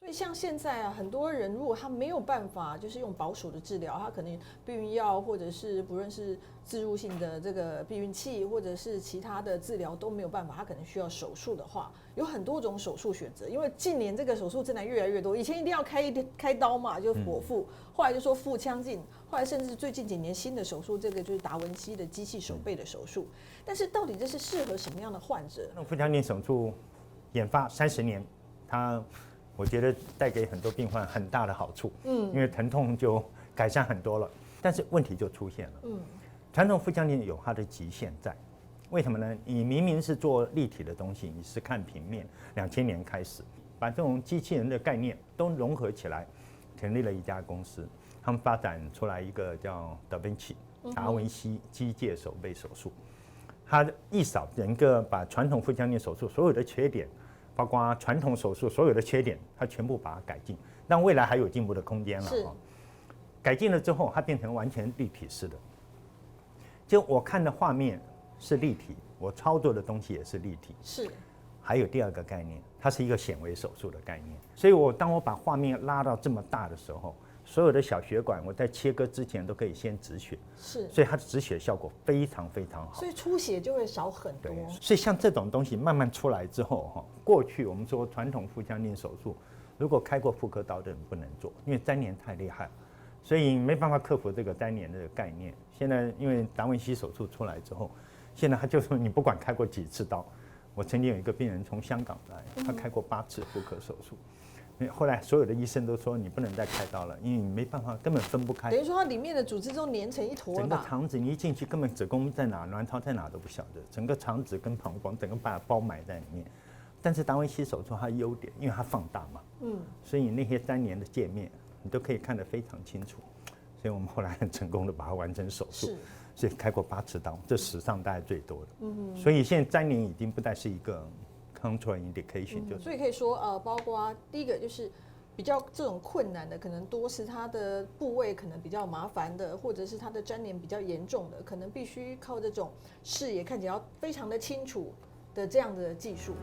所以像现在啊，很多人如果他没有办法，就是用保守的治疗，他可能避孕药或者是不论是置入性的这个避孕器，或者是其他的治疗都没有办法，他可能需要手术的话，有很多种手术选择。因为近年这个手术真的越来越多，以前一定要开刀嘛，就是剖腹，后来就说腹腔镜，后来甚至最近几年新的手术，这个就是达文西的机器手背的手术。但是到底这是适合什么样的患者？那腹腔镜手术研发30年，我觉得带给很多病患很大的好处，因为疼痛就改善很多了。但是问题就出现了，传统腹腔镜有它的极限在，为什么呢？你明明是做立体的东西，你是看平面，2000年开始把这种机器人的概念都融合起来，成立了一家公司，他们发展出来一个叫达文西机械手背手术，它一扫整个把传统腹腔镜手术所有的缺点。包括传统手术所有的缺点，它全部把它改进，但未来还有进步的空间了。改进了之后，它变成完全立体式的。就我看的画面是立体，我操作的东西也是立体。是。还有第二个概念，它是一个显微手术的概念。所以当我把画面拉到这么大的时候，所有的小血管我在切割之前都可以先止血，是，所以它的止血效果非常非常好，所以出血就会少很多。所以像这种东西慢慢出来之后，过去我们说传统腹腔镜手术，如果开过妇科刀的人不能做，因为粘连太厉害，所以没办法克服这个粘连的概念。现在因为达文西手术出来之后，现在他就说你不管开过几次刀，我曾经有一个病人从香港来，他开过8次妇科手术。后来所有的医生都说你不能再开刀了，因为你没办法，根本分不开。等于说它里面的组织都粘成一坨了吧？整个肠子你一进去，根本子宫在哪、卵巢在哪都不晓得，整个肠子跟膀胱整个把它包埋在里面。但是达文西手术它优点，因为它放大嘛，所以你那些粘连的界面你都可以看得非常清楚。所以我们后来很成功的把它完成手术，所以开过8次刀，这史上大概最多的。所以现在粘连已经不再是一个contraindication，所以可以说包括第一个就是比较这种困难的，可能多是它的部位可能比较麻烦的，或者是它的粘连比较严重的，可能必须靠这种视野看起来要非常的清楚的这样的技术。